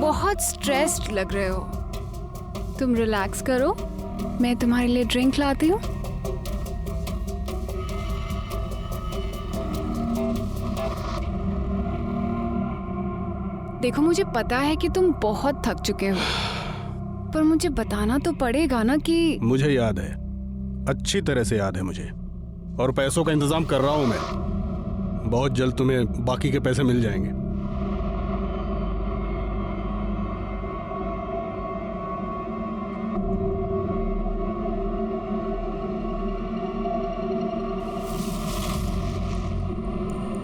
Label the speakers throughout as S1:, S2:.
S1: बहुत स्ट्रेस्ड लग रहे हो। तुम रिलैक्स करो, मैं तुम्हारे लिए ड्रिंक लाती हूँ। देखो, मुझे पता है कि तुम बहुत थक चुके हो, पर मुझे बताना तो पड़ेगा ना कि
S2: मुझे याद है, अच्छी तरह से याद है मुझे, और पैसों का इंतजाम कर रहा हूं मैं। बहुत जल्द तुम्हें बाकी के पैसे मिल जाएंगे।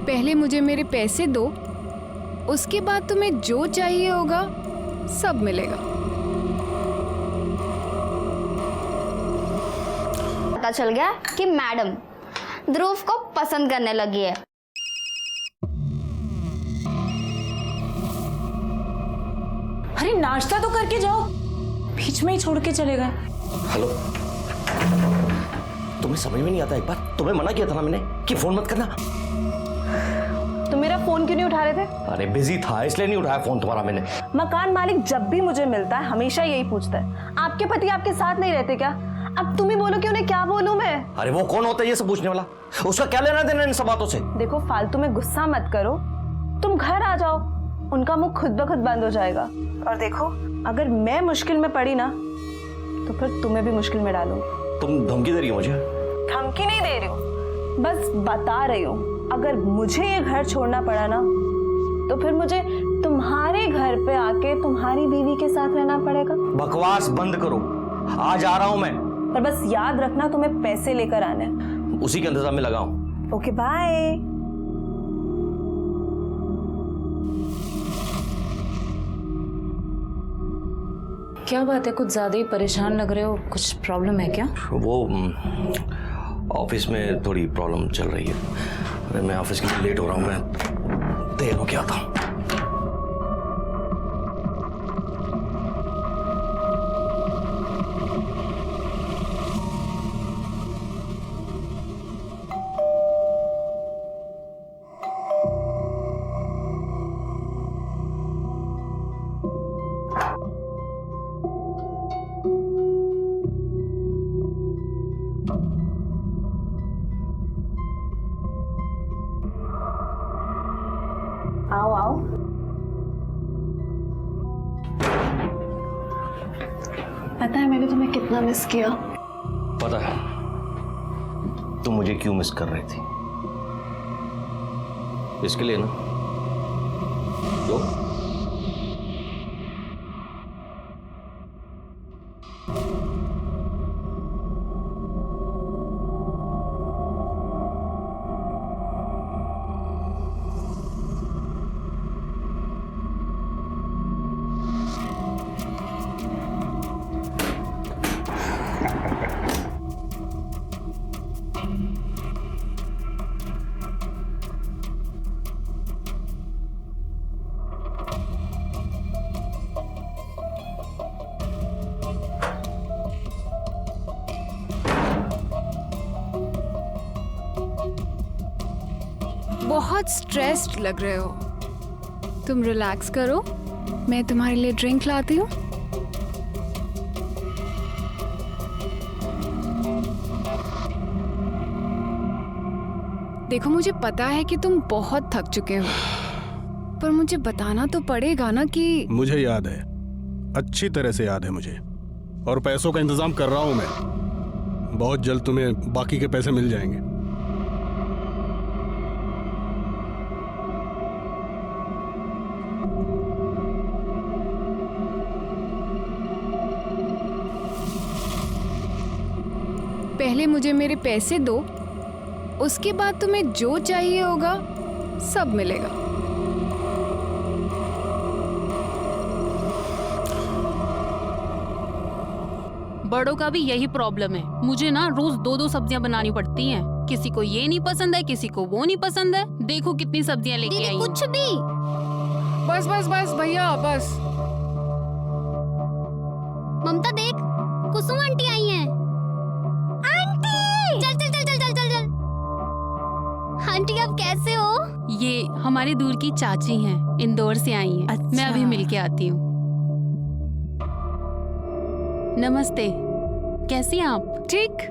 S1: पहले मुझे मेरे पैसे दो, उसके बाद तुम्हें जो चाहिए होगा सब मिलेगा।
S3: पता चल गया कि मैडम ध्रुव को पसंद करने लगी है।
S4: अरे नाश्ता तो करके जाओ, बीच में ही छोड़ के चले गए।
S5: हेलो, तुम्हें समझ में नहीं आता? एक बार तुम्हें मना किया था ना मैंने कि फोन मत करना।
S4: तुम मेरा फोन क्यों नहीं उठा रहे थे?
S5: अरे बिजी था इसलिए नहीं उठाया फोन तुम्हारा मैंने।
S4: मकान मालिक जब भी मुझे मिलता है हमेशा यही पूछता है, आपके पति आपके साथ नहीं रहते क्या? अब तुम ही बोलो कि उन्हें क्या बोलूं मैं?
S5: अरे वो कौन होता है ये सब पूछने वाला? उसका क्या लेना देना इन सब बातों से?
S4: देखो, फालतू में गुस्सा मत करो, तुम घर आ जाओ, उनका मुंह खुद ब खुद बंद हो जाएगा। और देखो, अगर मैं मुश्किल में पड़ी ना तो फिर तुम्हें भी मुश्किल में डालूंगी।
S5: तुम धमकी दे रही हो मुझे?
S4: धमकी नहीं दे रही हूँ, बस बता रही हूँ, अगर मुझे ये घर छोड़ना पड़ा ना तो फिर मुझे तुम्हारे घर पे आके तुम्हारी बीवी के साथ रहना पड़ेगा।
S5: बकवास बंद करो, आज आ रहा हूं मैं।
S4: पर बस याद रखना तुम्हें पैसे लेकर आने हैं।
S5: उसी के इंतजाम में लगा हूं।
S4: Okay, bye. क्या बात है, कुछ ज्यादा ही परेशान लग रहे हो, कुछ प्रॉब्लम है क्या?
S5: वो ऑफिस में थोड़ी प्रॉब्लम चल रही है। अरे मैं ऑफिस के लिए लेट हो रहा हूं, मैं देर हो गया था।
S4: आओ आओ। पता है मैंने तुम्हें कितना मिस किया।
S5: पता है तुम मुझे क्यों मिस कर रही थी? इसके लिए ना लो।
S1: बहुत स्ट्रेस्ड लग रहे हो। तुम रिलैक्स करो, मैं तुम्हारे लिए ड्रिंक लाती हूँ। देखो, मुझे पता है कि तुम बहुत थक चुके हो, पर मुझे बताना तो पड़ेगा ना कि
S2: मुझे याद है, अच्छी तरह से याद है मुझे, और पैसों का इंतजाम कर रहा हूं मैं। बहुत जल्द तुम्हें बाकी के पैसे मिल जाएंगे।
S1: पहले मुझे मेरे पैसे दो, उसके बाद तुम्हें जो चाहिए होगा सब मिलेगा।
S6: बड़ों का भी यही प्रॉब्लम है। मुझे ना रोज 2-2 सब्जियां बनानी पड़ती हैं। किसी को ये नहीं पसंद है, किसी को वो नहीं पसंद है। देखो कितनी सब्जियां लेके आई हूं।
S3: कुछ भी।
S1: बस बस बस भैया, बस।
S3: ममता देख, कुसुम आंटी आई हैं। आंटी, चल चल चल चल चल चल चल। आंटी आप कैसे हो?
S6: ये हमारे दूर की चाची हैं, इंदौर से आई हैं।
S4: अच्छा।
S6: मैं अभी मिल के आती हूँ। नमस्ते, कैसी हैं आप?
S1: ठीक।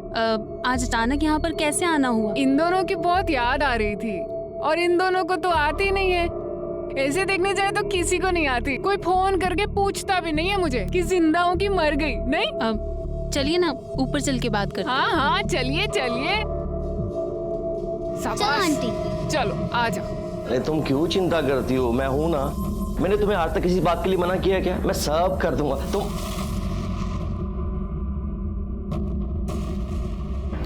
S6: आज अचानक यहाँ पर कैसे आना हुआ?
S1: इन दोनों की बहुत याद आ रही थी और इन दोनों को तो आती नहीं है। ऐसे देखने जाए तो किसी को नहीं आती। कोई फोन करके पूछता भी नहीं है मुझे कि जिंदा हूँ कि मर गई। नहीं,
S6: चलिए ना ऊपर चल के बात करते हैं।
S1: हाँ हाँ चलिए चलिए।
S3: चलो आंटी।
S1: चलो आ जाओ।
S5: अरे तुम क्यों चिंता करती हो? मैं हूं ना। मैंने तुम्हें आज तक किसी बात के लिए मना किया क्या? मैं सब कर दूंगा।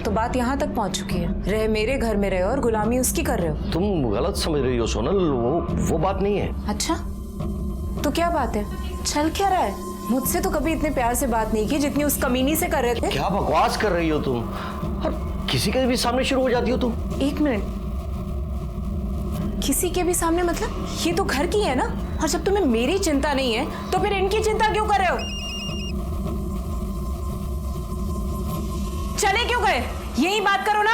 S4: तो बात यहाँ तक पहुँच चुकी है, रहे मेरे घर में रहे और गुलामी उसकी कर रहे हो।
S5: तुम गलत समझ रही हो सोनल, वो बात नहीं है।
S4: अच्छा, तो क्या बात है? चल क्या रहा है? मुझसे तो कभी इतने प्यार से बात नहीं की जितनी उस कमीनी से कर रहे थे।
S5: क्या बकवास कर रही हो तुम? और किसी के भी सामने शुरू हो जाती हो तुम।
S4: एक मिनट, किसी के भी सामने मतलब? ये तो घर की है ना। और जब तुम्हें मेरी चिंता नहीं है तो फिर इनकी चिंता क्यों कर रहे हो? चले क्यों गए? यही बात करो ना।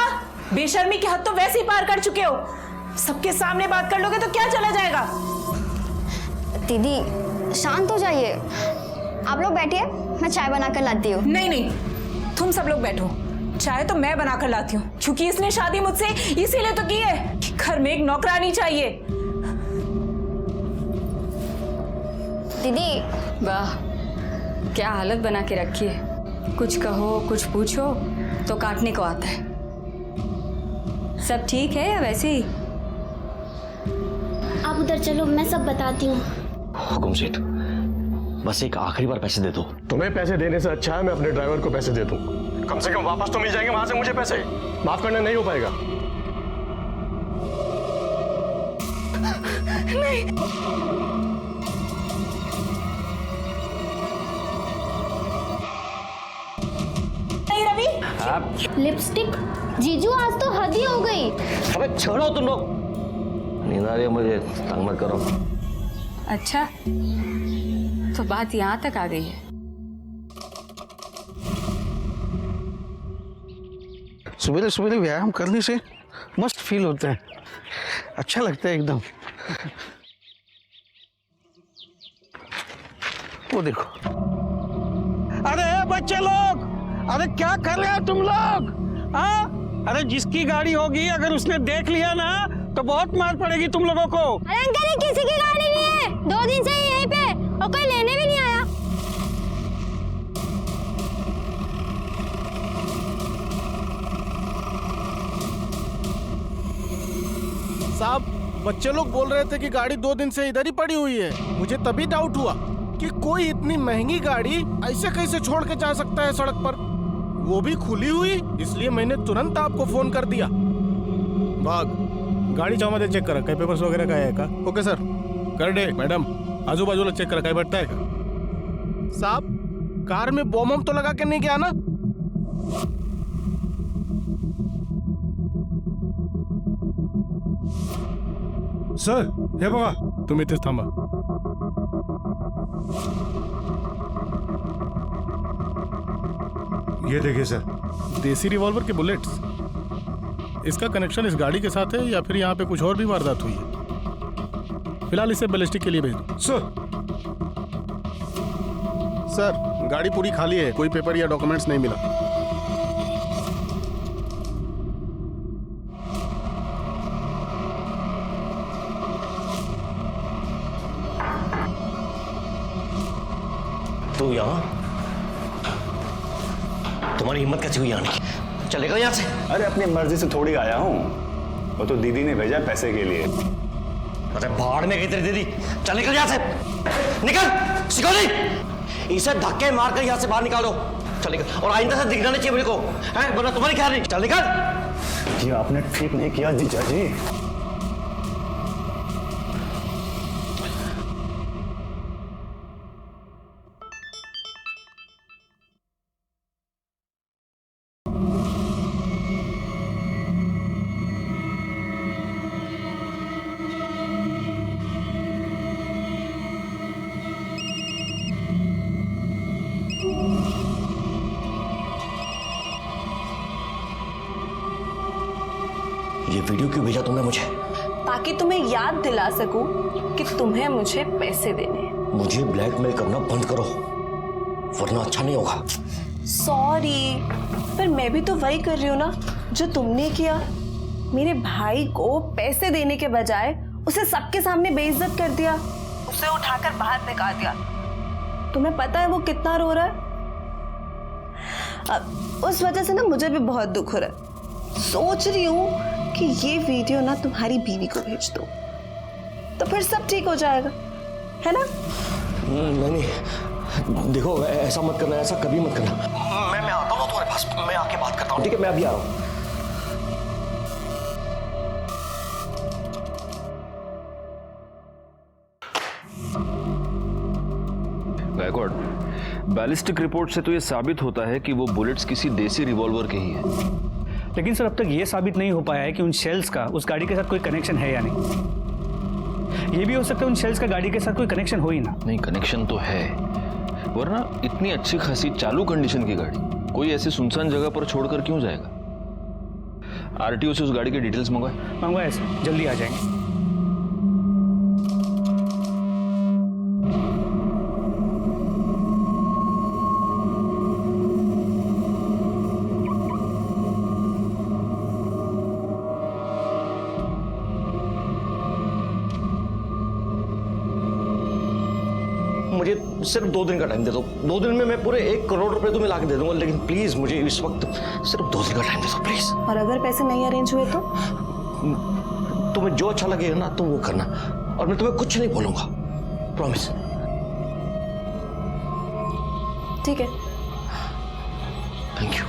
S4: बेशर्मी की हद तो वैसे ही पार कर चुके हो। सबके सामने बात कर लोगे तो क्या चला जाएगा?
S3: दीदी शांत हो जाइए। आप लोग बैठिए, मैं चाय बना कर लाती हूँ।
S4: नहीं नहीं, तुम सब लोग बैठो। चाय तो मैं बनाकर लाती हूँ, क्योंकि इसने शादी मुझसे इसीलिए तो की है कि घर में एक नौकरानी चाहिए।
S3: दीदी
S7: वाह, क्या हालत बना के रखी है। कुछ कहो कुछ पूछो तो काटने को आता है। सब ठीक है या वैसे ही?
S3: आप उधर चलो, मैं सब बताती हूँ।
S5: हुकुम सेठ, बस एक आखिरी बार पैसे दे दो।
S2: तुम्हें पैसे देने से अच्छा है मैं अपने ड्राइवर को पैसे दे दूं। कम से कम वापस तो मिल जाएंगे वहां से मुझे पैसे। माफ करना नहीं हो पाएगा।
S4: नहीं रवि,
S3: लिपस्टिक जीजू, आज तो हद ही हो गई।
S5: अबे छोड़ो तुम लोग, नींद आ रही है मुझे, तंग मत करो।
S7: अच्छा, तो बात यहाँ तक आ गई है।
S8: सवेरे सवेरे व्यायाम करने से मस्त फील होता है, अच्छा लगता है एकदम। वो देखो, अरे बच्चे लोग, अरे क्या कर रहे हो तुम लोग? हाँ, अरे जिसकी गाड़ी होगी अगर उसने देख लिया ना तो बहुत मार पड़ेगी तुम लोगों को।
S3: अरे अंकल, ये किसी की गाड़ी नहीं है। 2 दिन से ही यहीं पे और कोई लेने भी नहीं आया।
S2: साहब, बच्चे लोग बोल रहे थे कि गाड़ी 2 दिन से इधर ही पड़ी हुई है। मुझे तभी डाउट हुआ कि कोई इतनी महंगी गाड़ी ऐसे कैसे छोड़ के जा सकता है सड़क पर, वो भी खुली हुई। इसलिए मैंने तुरंत आपको फोन कर दिया। भाग, गाड़ी मध्ये चेक करा, काही पेपर्स वगैरह काय आहे का? ओके सर, कर दे। मैडम, आजूबाजूला चेक करा, काही भेटताय का? साहब, कार में बॉम्ब तो लगा के नहीं गया ना? सर, हे बघा, तुम्ही इथेच थांबा। ये देखिए सर, देसी रिवॉल्वर के बुलेट्स। इसका कनेक्शन इस गाड़ी के साथ है या फिर यहाँ पे कुछ और भी वारदात हुई है? फिलहाल इसे बैलिस्टिक के लिए भेज दो। सर, गाड़ी पूरी खाली है, कोई पेपर या डॉक्यूमेंट्स नहीं मिला।
S5: तू यहाँ? तुम्हारी हिम्मत कैसे हुई आने की? चलेगा यहाँ से?
S9: अरे अपनी मर्जी से थोड़ी आया हूँ, वो तो दीदी ने भेजा पैसे के लिए।
S5: अरे भाड़ में गई तेरी दीदी। चल निकल यहाँ से, निकल। सिक्योरिटी, इसे धक्के मारकर यहाँ से बाहर निकालो। चल निकल, और आइंदा से दिखना नहीं चाहिए मेरे को, हैं? वरना तुम्हारी क्या नहीं। चल निकल।
S9: ये आपने ठीक नहीं किया जीजा जी।
S5: ये वीडियो क्यों भेजा तुमने मुझे?
S4: ताकि तुम्हें याद दिला सकूं कि तुम्हें मुझे पैसे देने हैं।
S5: मुझे ब्लैकमेल करना बंद करो। वरना अच्छा नहीं होगा।
S4: सॉरी, पर मैं भी तो वही कर रही हूँ ना जो तुमने किया। मेरे भाई को पैसे देने के बजाय उसे सबके सामने बेइज्जत कर दिया, उसे उठाकर बाहर फेंका दिया। तुम्हें पता है वो कितना रो रहा है? अब उस वजह से ना मुझे भी बहुत दुख हो रहा है। सोच रही हूँ कि ये वीडियो ना तुम्हारी बीवी को भेज दो, तो फिर सब ठीक हो जाएगा, है ना?
S5: नहीं, देखो ऐसा मत करना, ऐसा कभी मत करना। मैं आता हूँ तुम्हारे पास, मैं आके बात करता हूँ, ठीक है? मैं अभी आ रहा हूँ।
S10: गायकवाड़, बैलिस्टिक रिपोर्ट से तो ये साबित होता है कि वो बुलेट्स किसी देसी रिवॉल्वर के ही हैं।
S8: लेकिन सर अब तक ये साबित नहीं हो पाया है कि उन शेल्स का उस गाड़ी के साथ कोई कनेक्शन है या नहीं। ये भी हो सकता है उन शेल्स का गाड़ी के साथ कोई कनेक्शन हो ही ना।
S10: नहीं, कनेक्शन तो है, वरना इतनी अच्छी खासी चालू कंडीशन की गाड़ी कोई ऐसी सुनसान जगह पर छोड़कर क्यों जाएगा? आरटीओ से उस गाड़ी के डिटेल्स
S8: मंगवाए सर, जल्दी आ जाएंगे।
S5: मुझे सिर्फ 2 दिन का टाइम दे दो। 2 दिन में मैं पूरे 1 करोड़ रुपए तुम्हें लाके दे दूंगा, लेकिन प्लीज मुझे इस वक्त सिर्फ 2 दिन का टाइम दे दो प्लीज।
S4: और अगर पैसे नहीं अरेंज हुए तो?
S5: तुम्हें जो अच्छा लगेगा ना तुम वो करना, और मैं तुम्हें कुछ नहीं बोलूंगा, प्रॉमिस।
S4: ठीक है।
S5: Thank you.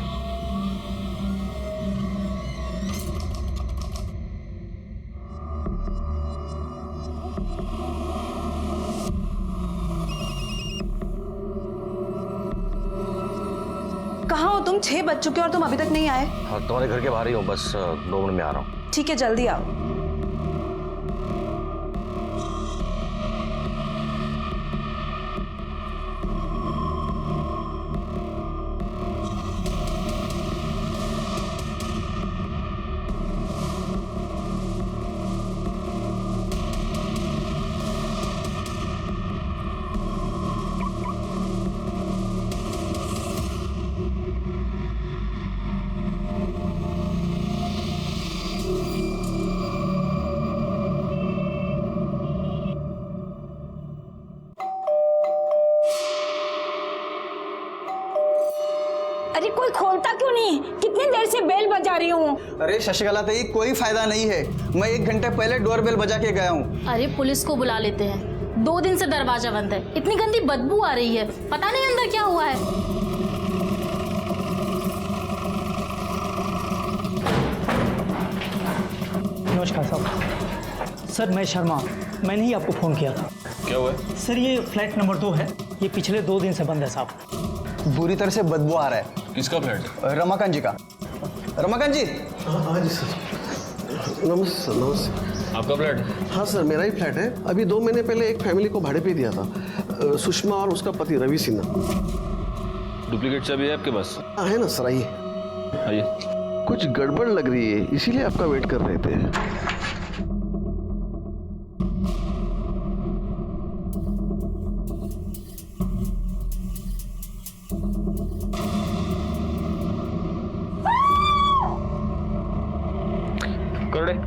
S4: कहाँ हो तुम? 6 बज चुके और तुम अभी तक नहीं आए।
S5: हाँ, तुम्हारे घर के बाहर ही हूँ, बस 2 मिनट में आ रहा हूँ।
S4: ठीक है, जल्दी आओ।
S11: अरे कोई खोलता क्यों नहीं? कितनी देर से बेल बजा रही हूँ।
S12: अरे शशिकला ताई, कोई फायदा नहीं है। मैं 1 घंटे पहले डोर बेल बजा के गया हूँ।
S6: अरे पुलिस को बुला लेते हैं, 2 दिन से दरवाजा बंद है, इतनी गंदी बदबू आ रही है, पता नहीं अंदर क्या हुआ है।
S8: नमस्कार साहब। सर मैं शर्मा, मैंने ही आपको फ़ोन किया था।
S10: क्या हुआ?
S8: सर ये फ्लैट नंबर 2 है, ये पिछले 2 दिन से बंद है साहब।
S12: बुरी तरह से बदबू आ रहा है।
S10: किसका फ्लैट?
S12: रमाकांत जी का। रमाकांत जी।
S13: हाँ जी सर। नमस्ते।
S10: आपका फ्लैट?
S13: हाँ सर, मेरा ही फ्लैट है। अभी 2 महीने पहले एक फैमिली को भाड़े पे दिया था, सुषमा और उसका पति रवि सिन्हा।
S10: डुप्लीकेट चाबी है आपके पास?
S13: हाँ है ना सर, आइए।
S10: आइए।
S13: कुछ गड़बड़ लग रही है, इसीलिए आपका वेट कर रहे थे।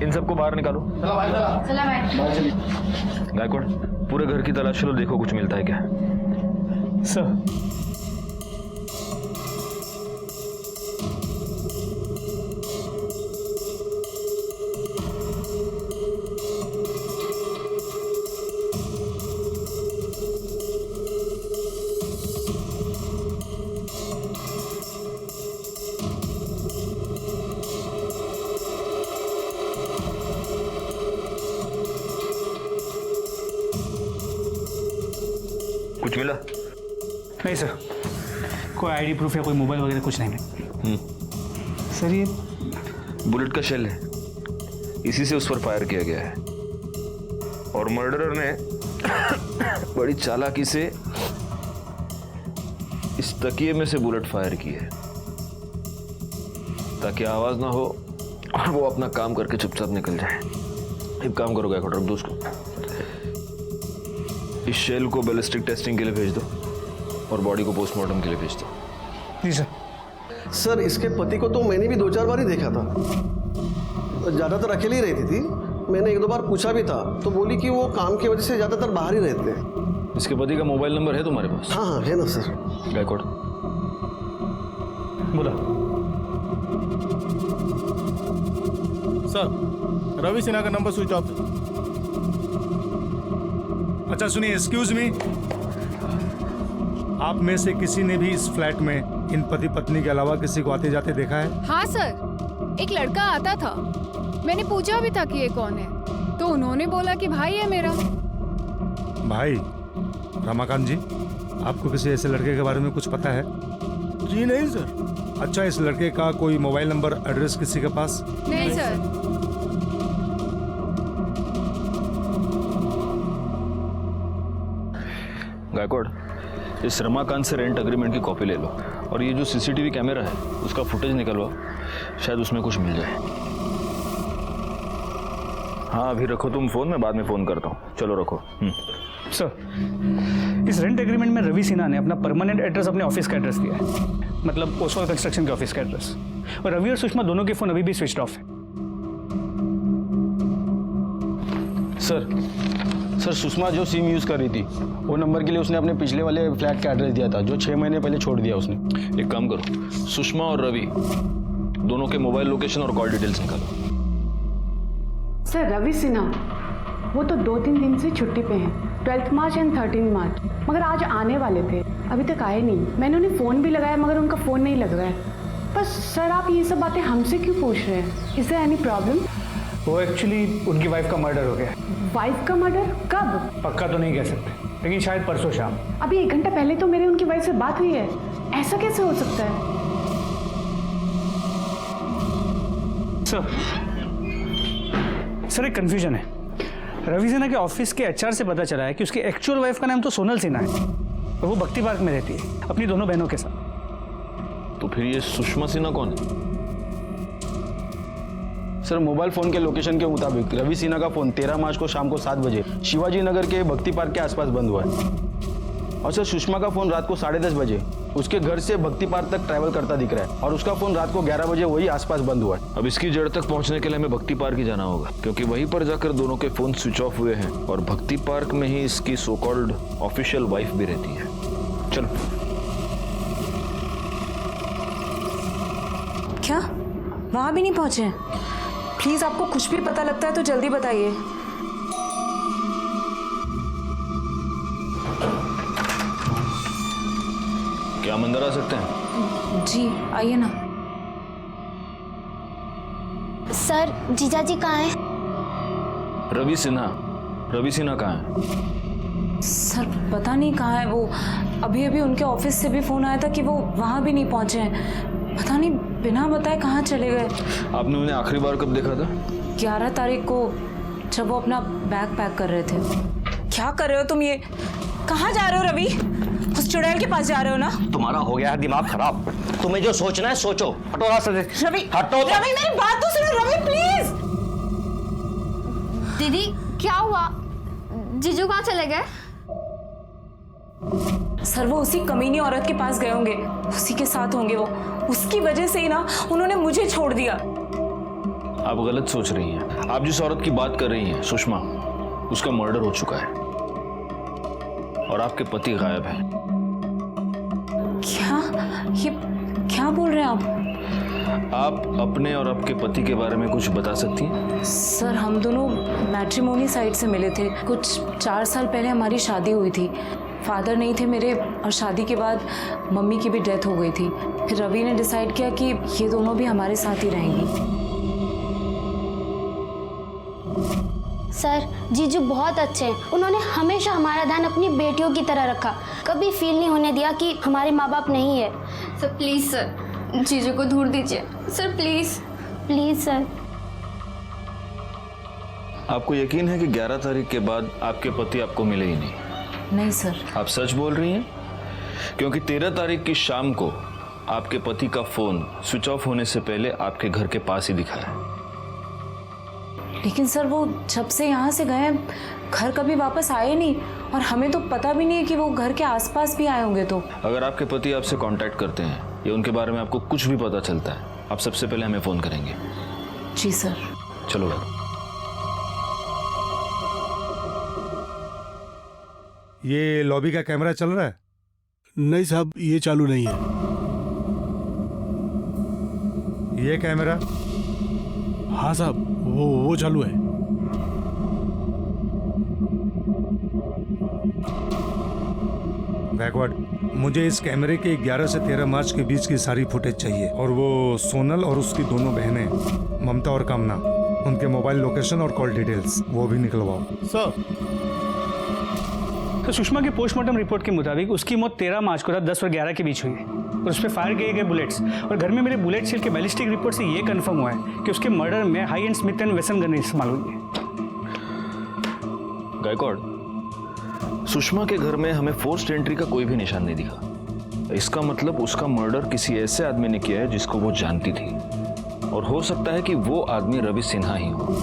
S10: इन सबको बाहर निकालो। गायकवाड़, पूरे घर की तलाशी लो, देखो कुछ मिलता है क्या।
S8: सर
S10: कुछ मिला?
S8: नहीं सर, कोई आईडी प्रूफ या कोई मोबाइल वगैरह कुछ नहीं मिला। सर ये
S10: बुलेट का शेल है, इसी से उस पर फायर किया गया है, और मर्डरर ने बड़ी चालाकी से इस तकिए में से बुलेट फायर की है ताकि आवाज ना हो और वो अपना काम करके चुपचाप निकल जाए। एक काम करो गायकवाड़, रख दो उसको। इस शेल को बैलिस्टिक टेस्टिंग के लिए भेज दो। और बॉडी को पोस्टमार्टम के लिए भेज दो।
S8: जी सर।
S13: सर इसके पति को तो मैंने भी 2-4 बार ही देखा था, ज़्यादातर अकेले ही रहती थी। मैंने 1-2 बार पूछा भी था तो बोली कि वो काम की वजह से ज़्यादातर बाहर ही रहते हैं।
S10: इसके पति का मोबाइल नंबर है तुम्हारे पास?
S13: हाँ हाँ है ना सर।
S10: गायकवाड़
S8: बोला।
S2: सर रवि सिन्हा का नंबर स्विच ऑफ है।
S14: अच्छा सुनिए, एक्सक्यूज मी, आप में से किसी ने भी इस फ्लैट में इन पति पत्नी के अलावा किसी को आते जाते देखा है?
S1: हाँ सर, एक लड़का आता था, मैंने पूछा भी था कि ये कौन है, तो उन्होंने बोला कि भाई है मेरा।
S14: भाई? रमाकांत जी, आपको किसी ऐसे लड़के के बारे में कुछ पता है?
S2: जी नहीं सर।
S14: अच्छा, इस लड़के का कोई मोबाइल नंबर, एड्रेस किसी के पास?
S1: नहीं सर।
S10: गायकवाड़, इस रमाकांत से रेंट एग्रीमेंट की कॉपी ले लो और ये जो सीसीटीवी कैमरा है उसका फुटेज निकलवाओ, शायद उसमें कुछ मिल जाए। हाँ अभी रखो तुम फोन, में बाद में फोन करता हूँ। चलो रखो।
S8: सर, इस रेंट एग्रीमेंट में रवि सिन्हा ने अपना परमानेंट एड्रेस अपने ऑफिस का एड्रेस दिया है, मतलब ओसवाल कंस्ट्रक्शन के ऑफिस का एड्रेस। और रवि और सुषमा दोनों के फोन अभी भी स्विच ऑफ है।
S5: सर सुषमा जो सिम यूज कर रही थी वो नंबर के लिए उसने अपने पिछले वाले फ्लैट का एड्रेस दिया था जो 6 महीने पहले छोड़ दिया उसने।
S10: एक काम करो, सुषमा और रवि दोनों के मोबाइल लोकेशन और कॉल डिटेल्स निकालो।
S15: सर रवि सिन्हा वो तो 2-3 दिन से छुट्टी पे हैं, 12 मार्च एंड 13 मार्च, मगर आज आने वाले थे, अभी तक आए नहीं। मैंने उन्हें फ़ोन भी लगाया मगर उनका फ़ोन नहीं लग रहा है। बस सर आप ये सब बातें हमसे क्यों पूछ रहे हैं? Is there any problem?
S8: वो एक्चुअली उनकी वाइफ का मर्डर हो गया।
S15: वाइफ का मर्डर? कब?
S8: पक्का तो नहीं कह सकते, लेकिन शायद परसों शाम।
S15: अभी 1 घंटा पहले तो मेरी उनकी वाइफ से बात हुई है, ऐसा कैसे हो सकता है?
S8: सर एक कंफ्यूजन है। रवि सिन्हा के ऑफिस के एचआर से पता चला है कि उसकी एक्चुअल वाइफ का नाम तो सोनल सिन्हा है और वो भक्ति पार्क में रहती है अपनी दोनों बहनों के साथ।
S10: तो फिर ये सुषमा सिन्हा कौन है?
S5: सर मोबाइल फोन के लोकेशन के मुताबिक रवि सिन्हा का फोन 13 मार्च को शाम को 7 बजे शिवाजी नगर के भक्ति पार्क के आसपास बंद हुआ है। और सर सुषमा का फोन रात को 10:30 बजे उसके घर से भक्ति पार्क तक ट्रैवल करता दिख रहा है और उसका फोन रात को 11 बजे वही आसपास बंद हुआ है।
S10: अब इसकी जड़ तक पहुंचने के लिए हमें भक्ति पार्क ही जाना होगा, क्योंकि वहीं पर जाकर दोनों के फोन स्विच ऑफ हुए हैं और भक्ति पार्क में ही इसकी सो कॉल्ड ऑफिशियल वाइफ भी रहती है। चलो।
S4: क्या वहां भी नहीं पहुंचे? प्लीज आपको कुछ भी पता लगता है तो जल्दी बताइए।
S10: क्या हम अंदर आ सकते हैं?
S4: जी आइए ना।
S3: सर जीजा जी कहाँ हैं?
S10: रवि सिन्हा कहाँ है?
S4: सर पता नहीं कहाँ है वो। अभी अभी उनके ऑफिस से भी फोन आया था कि वो वहां भी नहीं पहुंचे हैं। पता नहीं बिना बताए कहाँ चले गए।
S10: आपने उन्हें आखिरी बार कब देखा था?
S4: 11 तारीख को, जब वो अपना बैग पैक कर रहे थे। क्या कर रहे हो तुम? ये कहाँ जा रहे हो रवि? उस चुड़ैल के पास जा रहे हो ना?
S5: तुम्हारा हो गया है दिमाग खराब। तुम्हें जो सोचना है सोचो। हटो रास्ते से।
S4: रवि
S5: हटो।
S4: रवि मेरी बात तो सुनो रवि प्लीज।
S3: दीदी क्या हुआ? जीजू कहाँ चले गए?
S4: सर वो उसी कमीनी औरत के पास गए होंगे, उसी के साथ होंगे वो। उसकी वजह से ही ना उन्होंने मुझे छोड़ दिया।
S10: आप गलत सोच रही हैं। आप जिस औरत की बात कर रही हैं सुषमा, उसका मर्डर हो चुका है और आपके पति गायब हैं।
S4: ये क्या बोल रहे हैं
S10: आप अपने और आपके पति के बारे में कुछ बता सकती हैं?
S4: सर हम दोनों मैट्रिमोनी साइड से मिले थे। कुछ 4 साल पहले हमारी शादी हुई थी। फादर नहीं थे मेरे और शादी के बाद मम्मी की भी डेथ हो गई थी। फिर रवि ने डिसाइड किया कि ये दोनों भी हमारे साथ ही रहेंगी।
S3: सर जीजू बहुत अच्छे हैं, उन्होंने हमेशा हमारा ध्यान अपनी बेटियों की तरह रखा, कभी फील नहीं होने दिया कि हमारे माँ बाप नहीं है। सर प्लीज सर जीजू को दूर दीजिए सर, प्लीज प्लीज सर।
S10: आपको यकीन है कि 11 तारीख के बाद आपके पति आपको मिले ही नहीं?
S4: नहीं सर।
S10: आप सच बोल रही हैं? क्योंकि 13 तारीख की शाम को आपके पति का फोन स्विच ऑफ होने से पहले आपके घर के पास ही दिखा है।
S4: लेकिन सर वो जब से यहाँ से गए घर कभी वापस आए नहीं और हमें तो पता भी नहीं है कि वो घर के आसपास भी आए होंगे। तो
S10: अगर आपके पति आपसे कांटेक्ट करते हैं या उनके बारे में आपको कुछ भी पता चलता है, आप सबसे पहले हमें फोन करेंगे।
S4: जी सर।
S10: चलो बैठो।
S14: ये लॉबी का कैमरा चल रहा है?
S2: नहीं साहब, ये चालू नहीं है।
S14: ये कैमरा?
S2: हाँ साहब, वो चालू है।
S14: बैकवर्ड, मुझे इस कैमरे के 11 से 13 मार्च के बीच की सारी फुटेज चाहिए, और वो सोनल और उसकी दोनों बहनें ममता और कामना, उनके मोबाइल लोकेशन और कॉल डिटेल्स वो भी निकलवाओ।
S2: सर,
S8: तो सुषमा की पोस्टमार्टम रिपोर्ट के मुताबिक उसकी मौत 13 मार्च को रात 10 और 11 के बीच हुई है और उस पर फायर किए गए बुलेट्स और घर में मेरे बुलेट सेल के बैलिस्टिक रिपोर्ट से ये कंफर्म हुआ है कि उसके मर्डर में high and Smith and Wesson gun इस्तेमाल हुई है।
S10: गायकवाड़, सुषमा के घर में हमें फोर्स्ड एंट्री का कोई भी निशान नहीं दिखा। इसका मतलब उसका मर्डर किसी ऐसे आदमी ने किया है जिसको वो जानती थी, और हो सकता है कि वो आदमी रवि सिन्हा ही हो।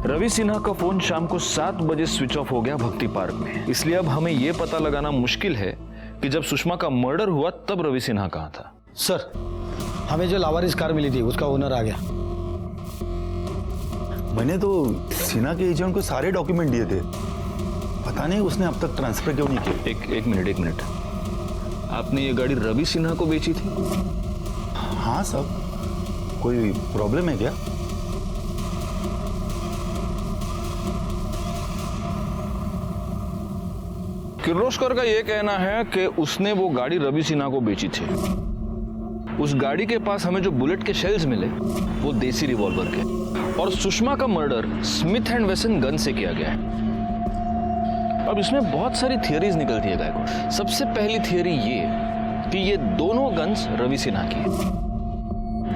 S10: रवि सिन्हा का फोन शाम को 7 बजे स्विच ऑफ हो गया भक्ति पार्क में, इसलिए अब हमें यह पता लगाना मुश्किल है कि जब सुषमा का मर्डर हुआ तब रवि सिन्हा कहाँ था।
S16: सर, हमें जो लावारिस कार मिली थी उसका ओनर आ गया।
S9: मैंने तो सिन्हा के एजेंट को सारे डॉक्यूमेंट दिए थे, पता नहीं उसने अब तक ट्रांसफर क्यों नहीं किया।
S10: एक मिनट, आपने ये गाड़ी रवि सिन्हा को बेची थी?
S9: हाँ सब, कोई प्रॉब्लम है क्या?
S10: किर्लोस्कर का यह कहना है कि उसने वो गाड़ी रवि सिन्हा को बेची थी। उस गाड़ी के पास हमें जो बुलेट के शेल्स मिले वो देसी रिवॉल्वर के, और सुषमा का murder Smith and Wesson gun से किया गया है। अब इसमें बहुत सारी थियरीज निकलती है गायकवाड़। सबसे पहली थियरी ये कि ये दोनों गन्स रवि सिन्हा की है।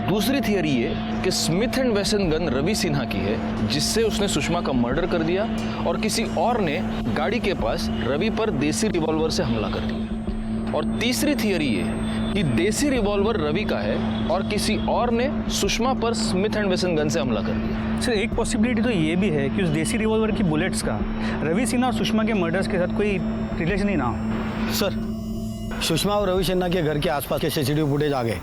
S10: दूसरी थियरी ये कि Smith and Wesson gun Ravi Sinha की है जिससे उसने सुषमा का मर्डर कर दिया, और किसी और ने गाड़ी के पास रवि पर देसी रिवॉल्वर से हमला कर दिया। और तीसरी थियरी ये कि देसी रिवॉल्वर रवि का है और किसी और ने सुषमा पर स्मिथ एंड वेसन गन से हमला कर दिया।
S8: सर, एक पॉसिबिलिटी तो ये भी है कि उस देसी रिवॉल्वर की बुलेट्स का रवि सिन्हा और सुषमा के मर्डर्स के साथ कोई रिलेशन ही ना हो।
S16: सर, सुषमा और रवि सिन्हा के घर के आसपास के सीसीटीवी फुटेज आ गए।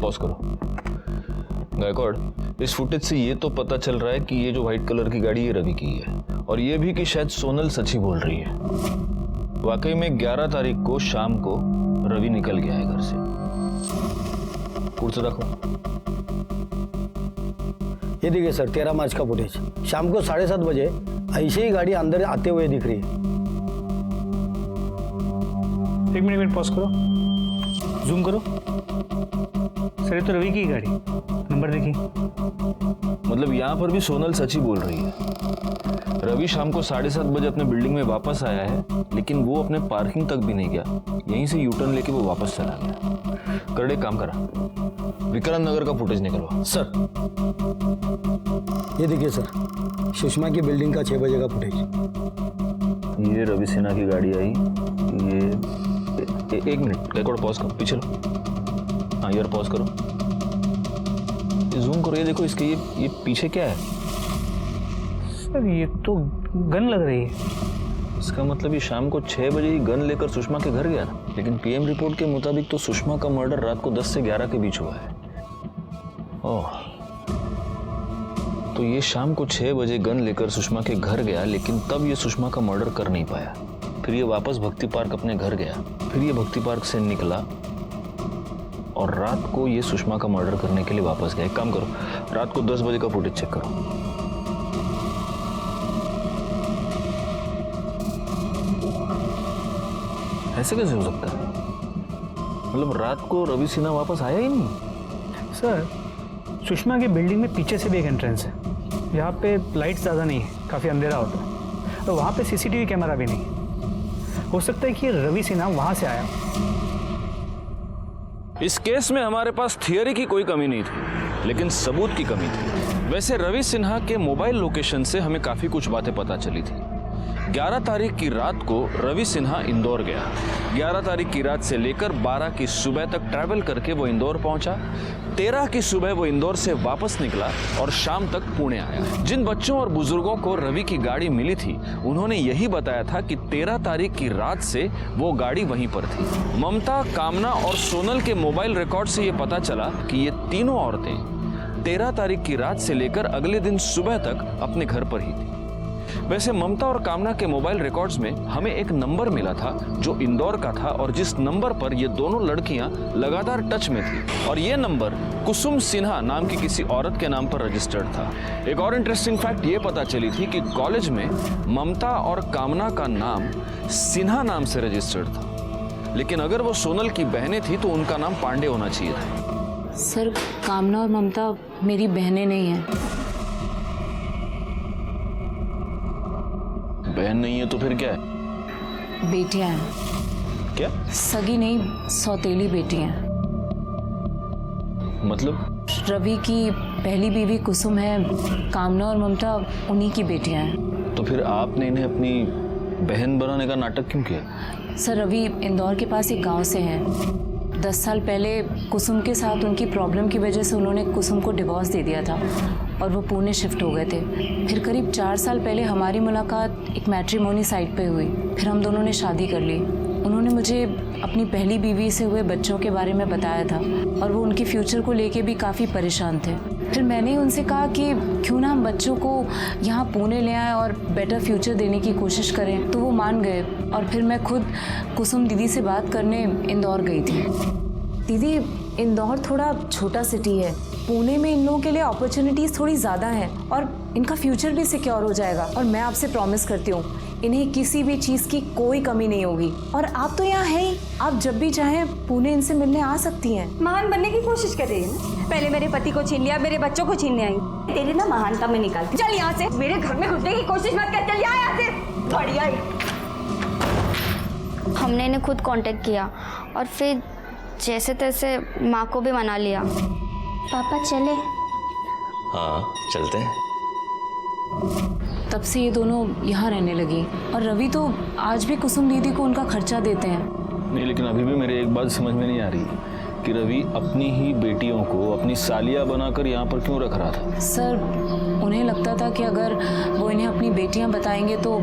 S10: पॉज करो। गायकवाड़, इस फुटेज से ये तो पता चल रहा है कि ये जो व्हाइट कलर की गाड़ी ये रवि की है, और ये भी कि शायद सोनल सच ही बोल रही है। वाकई में 11 तारीख को शाम को रवि निकल गया है घर से। कुर्सी रखो।
S16: ये देखिए सर, 13 मार्च का फुटेज शाम को 7:30 बजे ऐसे ही गाड़ी अंदर आते हुए दिख रही है।
S8: एक मिनट पॉज करो, जूम करो। सर, ये तो रवि की गाड़ी, नंबर देखिए।
S10: मतलब यहाँ पर भी सोनल सच ही बोल रही है। रवि शाम को 7:30 बजे अपने बिल्डिंग में वापस आया है, लेकिन वो अपने पार्किंग तक भी नहीं गया, यहीं से यूटर्न लेके वो वापस चला गया। करड़े काम करा, विक्रांत नगर का फुटेज निकलवा।
S16: सर, ये देखिए सर, सुषमा की बिल्डिंग का 6 बजे का फुटेज।
S10: ये रवि सिन्हा की गाड़ी आई। ये एक मिनट, गायकवाड़ पॉज करो, पीछे लो। हाँ यार, पॉज करो, जूम करो। ये देखो, इसके ये पीछे क्या है?
S8: सर, ये तो गन लग रही है।
S10: इसका मतलब ये शाम को 6 बजे ही गन लेकर सुषमा के घर गया था, लेकिन पीएम रिपोर्ट के मुताबिक तो सुषमा का मर्डर रात को 10 से 11 के बीच हुआ है। ओह, तो ये शाम को 6 बजे गन लेकर सुषमा के घर गया, लेकिन तब ये सुषमा का मर्डर कर नहीं पाया। फिर ये वापस भक्ति पार्क अपने घर गया, फिर ये भक्ति पार्क से निकला और रात को ये सुषमा का मर्डर करने के लिए वापस गया। एक काम करो, रात को 10 बजे का फुटेज चेक करो। ऐसे कैसे हो सकता है? मतलब रात को रवि सिन्हा वापस आया ही नहीं।
S8: सर, सुषमा की बिल्डिंग में पीछे से भी एक एंट्रेंस है, यहाँ पे लाइट ज़्यादा नहीं है, काफ़ी अंधेरा होता है, और वहाँ पे सीसीटीवी कैमरा भी नहीं। हो सकता है कि रवि सिन्हा वहाँ से आया।
S10: इस केस में हमारे पास थियरी की कोई कमी नहीं थी, लेकिन सबूत की कमी थी। वैसे रवि सिन्हा के मोबाइल लोकेशन से हमें काफी कुछ बातें पता चली थी। 11 तारीख की रात को रवि सिन्हा इंदौर गया। 11 तारीख की रात से लेकर 12 की सुबह तक ट्रैवल करके वो इंदौर पहुंचा। 13 की सुबह वो इंदौर से वापस निकला और शाम तक पुणे आया। जिन बच्चों और बुजुर्गों को रवि की गाड़ी मिली थी, उन्होंने यही बताया था कि 13 तारीख की रात से वो गाड़ी वहीं पर थी। ममता, कामना और सोनल के मोबाइल रिकॉर्ड से ये पता चला कि ये तीनों औरतें 13 तारीख की रात से लेकर अगले दिन सुबह तक अपने घर पर ही थी। वैसे ममता और कामना के मोबाइल रिकॉर्ड्स में हमें एक नंबर मिला था जो इंदौर का था और जिस नंबर पर ये दोनों लड़कियां लगातार टच में थी, और ये नंबर कुसुम सिन्हा नाम की किसी औरत के नाम पर रजिस्टर्ड था। एक और इंटरेस्टिंग फैक्ट ये पता चली थी कि कॉलेज में ममता और कामना का नाम सिन्हा नाम से रजिस्टर्ड था, लेकिन अगर वो सोनल की बहनें थी तो उनका नाम पांडे होना चाहिए था।
S6: सर, कामना और ममता मेरी बहनें नहीं हैं।
S10: बहन नहीं है तो फिर क्या है?
S6: बेटियां हैं।
S10: क्या?
S6: सगी नहीं, सौतेली बेटियां।
S10: मतलब?
S6: रवि की पहली बीवी कुसुम है, कामना और ममता उन्हीं की बेटियां हैं।
S10: तो फिर आपने इन्हें अपनी बहन बनाने का नाटक क्यों किया?
S6: सर, रवि इंदौर के पास एक गांव से हैं। 10 साल पहले कुसुम के साथ उनकी प्रॉब्लम की वजह से उन्होंने कुसुम को डिवोर्स दे दिया था और वो पुणे शिफ्ट हो गए थे। फिर करीब 4 साल पहले हमारी मुलाकात एक मैट्रिमोनी साइट पे हुई। फिर हम दोनों ने शादी कर ली। उन्होंने मुझे अपनी पहली बीवी से हुए बच्चों के बारे में बताया था और वो उनके फ्यूचर को लेके भी काफ़ी परेशान थे। फिर मैंने उनसे कहा कि क्यों ना हम बच्चों को यहाँ पुणे ले आएं और बेटर फ्यूचर देने की कोशिश करें, तो वो मान गए। और फिर मैं खुद कुसुम दीदी से बात करने इंदौर गई थी।
S4: दीदी, इंदौर थोड़ा छोटा सिटी है। पुणे में इन लोगों के लिए अपॉर्चुनिटीज थोड़ी ज़्यादा हैं और इनका फ्यूचर भी सिक्योर हो जाएगा। और मैं आपसे प्रॉमिस करती हूँ, इन्हें किसी भी चीज़ की कोई कमी नहीं होगी। और आप तो यहाँ हैं ही, आप जब भी चाहें पुणे इनसे मिलने आ सकती हैं।
S11: महान बनने की कोशिश कर रही है ना। पहले मेरे पति को छीन लिया, मेरे बच्चों को छीनने आई। तेरी ना महानता में निकालती। चल यहाँ से, मेरे घर में घुसने की कोशिश मत कर। चल यहाँ से, बढ़िया ही।
S3: हमने इन्हें खुद कांटेक्ट किया और फिर जैसे तैसे माँ को भी मना लिया। पापा चले?
S5: हाँ चलते हैं।
S6: तब से ये दोनों यहाँ रहने लगी और रवि तो आज भी कुसुम दीदी को उनका खर्चा देते हैं।
S10: नहीं, लेकिन अभी भी मेरे एक बात समझ में नहीं आ रही कि रवि अपनी ही बेटियों को अपनी सालिया बनाकर यहाँ पर क्यों रख रहा था?
S6: सर, उन्हें लगता था कि अगर वो इन्हें अपनी बेटियां बताएंगे तो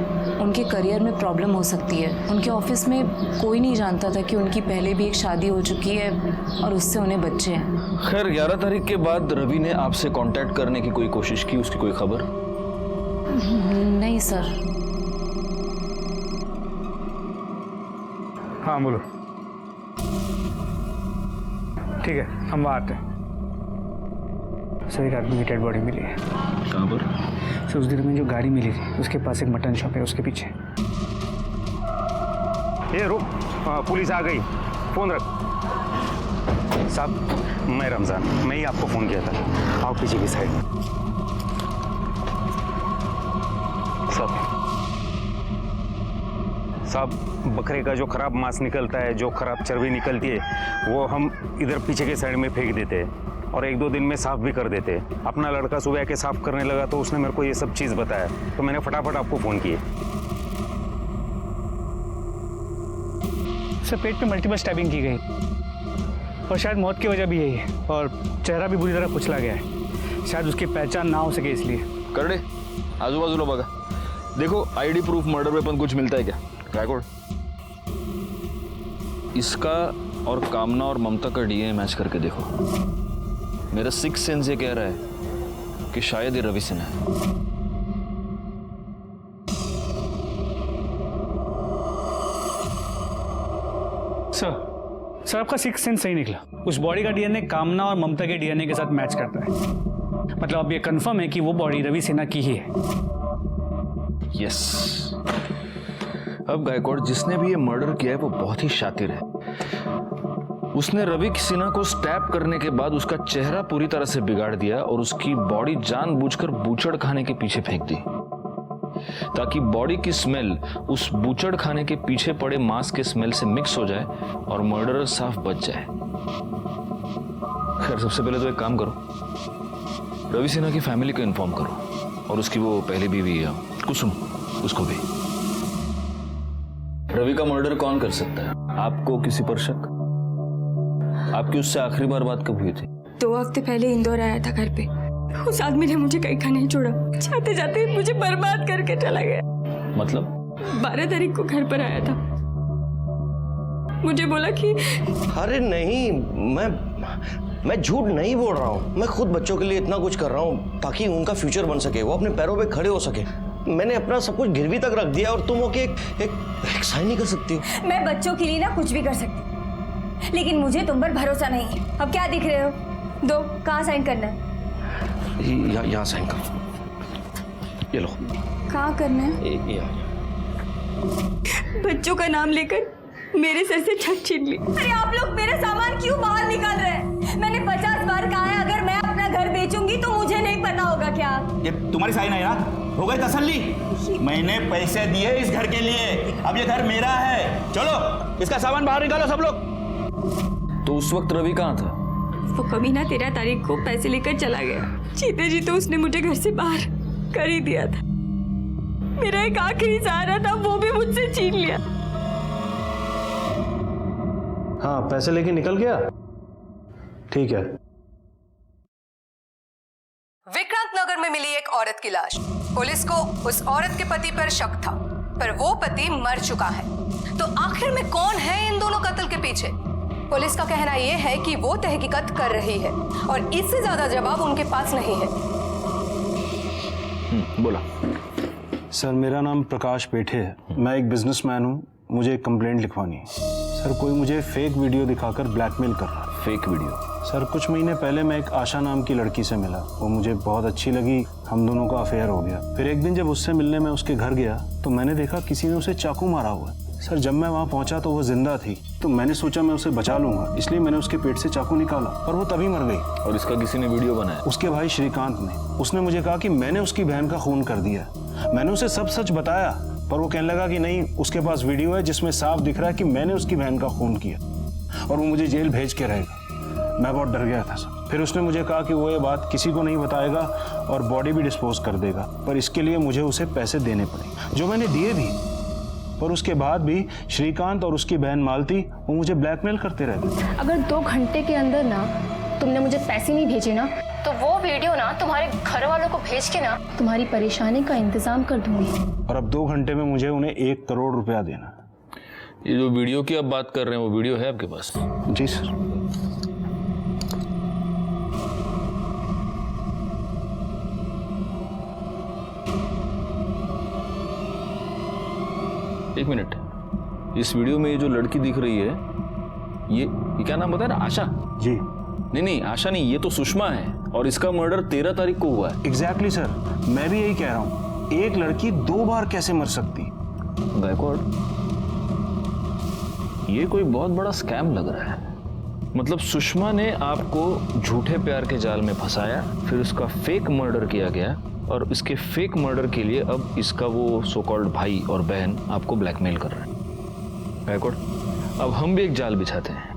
S6: उनके करियर में प्रॉब्लम हो सकती है। उनके ऑफिस में कोई नहीं जानता था कि उनकी पहले भी एक शादी हो चुकी है और उससे उन्हें बच्चे हैं।
S10: खैर, 11 तारीख के बाद रवि ने आपसे कांटेक्ट करने की कोई कोशिश की? उसकी कोई खबर?
S6: नहीं सर।
S14: हाँ बोलो। ठीक है, हम वहाँ आते हैं। सर, एक आदमी की डेड बॉडी मिली है।
S10: कहाँ पर?
S14: सर, उस दिन में जो गाड़ी मिली थी उसके पास एक मटन शॉप है, उसके पीछे।
S17: ये रुक, पुलिस आ गई, फोन रख। साहब, मैं रमजान, मैं ही आपको फोन किया था। आओ पीछे की साइड में। साहब, बकरे का जो खराब मांस निकलता है, जो खराब चर्बी निकलती है, वो हम इधर पीछे के साइड में फेंक देते हैं और 1-2 दिन में साफ भी कर देते हैं। अपना लड़का सुबह आके साफ करने लगा तो उसने मेरे को ये सब चीज़ बताया, तो मैंने फटाफट आपको फ़ोन किए।
S14: सर, पेट में मल्टीपल स्टैबिंग की गई और शायद मौत की वजह भी यही है और चेहरा भी बुरी तरह कुचला गया है। शायद उसकी पहचान ना हो सके इसलिए।
S10: करड़े, आजू बाजू बघा, देखो आईडी प्रूफ मर्डर वेपन कुछ मिलता है क्या? गायकवाड़, इसका और कामना और ममता का डीएनए मैच करके देखो। मेरा 6th सेंस ये कह रहा है कि शायद ये रवि सिन्हा है।
S14: सर, आपका 6th सेंस सही निकला। उस बॉडी का डीएनए कामना और ममता के डीएनए के साथ मैच करता है। मतलब अब ये कंफर्म है कि वो बॉडी रवि सिन्हा की ही है।
S10: यस। अब गायकवाड़, जिसने भी ये मर्डर किया है वो बहुत ही शातिर है। उसने रवि सिन्हा को स्टैब करने के बाद उसका चेहरा पूरी तरह से बिगाड़ दिया और उसकी बॉडी जानबूझकर बूचड़ खाने के पीछे फेंक दी, ताकि बॉडी की स्मेल उस बूचड़ खाने के पीछे पड़े मांस के स्मेल से मिक्स हो जाए और मर्डरर साफ बच जाए। खैर, सबसे पहले तो एक काम करो, रवि सिन्हा की फैमिली को इन्फॉर्म करो और उसकी वो पहली बीवी है कुसुम, उसको भी। रवि का मर्डर कौन कर सकता है? आपको किसी पर शक? आपकी उससे आखिरी बार बात कब हुई थी?
S7: 2 हफ्ते पहले इंदौर आया था घर पे। उस आदमी ने मुझे कहीं का नहीं छोड़ा, जाते जाते मुझे बर्बाद करके चला गया।
S10: मतलब?
S7: 12 तारीख को घर पर आया था, मुझे बोला कि
S5: अरे नहीं, मैं झूठ नहीं बोल रहा हूँ। मैं खुद बच्चों के लिए इतना कुछ कर रहा हूँ ताकि उनका फ्यूचर बन सके, वो अपने पैरों पे खड़े हो सके। मैंने अपना सब कुछ गिरवी तक रख दिया और तुम हो के एक साइन नहीं कर सकती हो।
S11: मैं बच्चों के लिए ना कुछ भी कर सकती, लेकिन मुझे तुम पर भरोसा नहीं है। अब क्या दिख रहे हो? दो, कहाँ साइन करना है?
S5: यहाँ साइन करो। ये लो।
S7: कहाँ करना है? बच्चों का नाम लेकर मेरे सर से छत छीन ली।
S11: अरे आप लोग मेरे सामान क्यों बाहर निकाल रहे हैं? मैंने 50 बार कहा है, अगर मैं अपना घर बेचूंगी तो मुझे नहीं पता होगा क्या?
S9: ये तुम्हारी साइन है ना? हो गई तसल्ली? मैंने पैसे दिए इस घर के लिए, अब ये घर मेरा है। चलो इसका सामान बाहर निकालो सब लोग।
S10: तो उस वक्त रवि कहाँ था?
S7: वो कमीना 13 तारीख को पैसे लेकर चला गया। जीते जी तो उसने मुझे घर से बाहर कर ही दिया था। मेरा एक आखिरी सहारा था, वो भी मुझसे छीन लिया।
S13: हाँ, पैसे लेके निकल गया। ठीक है।
S18: विक्रांत नगर में मिली एक औरत की लाश। पुलिस को उस औरत के पति पर शक था, पर वो पति मर चुका है। तो आखिर में कौन है इन दोनों कत्ल के पीछे? पुलिस का कहना यह है कि वो तहकीकात कर रही है और इससे ज्यादा जवाब उनके पास नहीं है।
S10: बोला।
S13: सर, मेरा नाम प्रकाश पेठे है। मैं एक बिजनेसमैन हूँ। मुझे एक कंप्लेंट लिखवानी है। सर, कोई मुझे फेक वीडियो दिखाकर ब्लैकमेल कर रहा है।
S10: Fake video?
S13: सर, कुछ महीने पहले मैं एक आशा नाम की लड़की से मिला। वो मुझे बहुत अच्छी लगी, हम दोनों का अफेयर हो गया। फिर एक दिन जब उससे मिलने मैं उसके घर गया तो मैंने देखा किसी ने उसे चाकू मारा हुआ है। सर, जब मैं वहाँ पहुँचा तो वो जिंदा थी, तो मैंने सोचा मैं उसे बचा लूंगा, इसलिए मैंने उसके पेट से चाकू निकाला और वो तभी मर गई।
S10: और इसका किसी ने वीडियो बनाया?
S13: उसके भाई श्रीकांत ने। उसने मुझे कहा कि मैंने उसकी बहन का खून कर दिया। मैंने उसे सब सच बताया, पर वो कहने लगा कि नहीं, उसके पास वीडियो है जिसमें साफ दिख रहा है कि मैंने उसकी बहन का खून किया और वो मुझे जेल भेज के रहेगा। मैं बहुत डर गया था सर। फिर उसने मुझे कहा कि वो ये बात किसी को नहीं बताएगा और बॉडी भी डिस्पोज कर देगा, पर इसके लिए मुझे उसे पैसे देने पड़े, जो मैंने दिए भी। पर उसके बाद भी श्रीकांत और उसकी बहन मालती वो मुझे ब्लैकमेल करते रहते।
S3: अगर 2 घंटे के अंदर ना तुमने मुझे पैसे नहीं भेजे ना, तो वो वीडियो ना तुम्हारे घर वालों को भेज के ना तुम्हारी परेशानी का इंतजाम कर दूंगी।
S13: और अब 2 घंटे में मुझे उन्हें 1 करोड़ रुपया देना।
S10: ये जो वीडियो की आप बात कर रहे हैं, वो वीडियो है आपके पास?
S13: जी सर।
S10: एक मिनट, इस वीडियो में ये जो लड़की दिख रही है, ये क्या नाम बताया ना? आशा?
S13: जी।
S10: नहीं, आशा नहीं, ये तो सुषमा है और इसका मर्डर 13 तारीख को हुआ है।
S13: एग्जैक्टली सर, मैं भी यही कह रहा हूँ। एक लड़की 2 बार कैसे मर सकती?
S10: बैकवर्ड, ये कोई बहुत बड़ा स्कैम लग रहा है। मतलब सुषमा ने आपको झूठे प्यार के जाल में फंसाया, फिर उसका फेक मर्डर किया गया और इसके फेक मर्डर के लिए अब इसका वो सो कॉल्ड भाई और बहन आपको ब्लैकमेल कर रहे हैं। बैकवर्ड, अब हम भी एक जाल बिछाते हैं,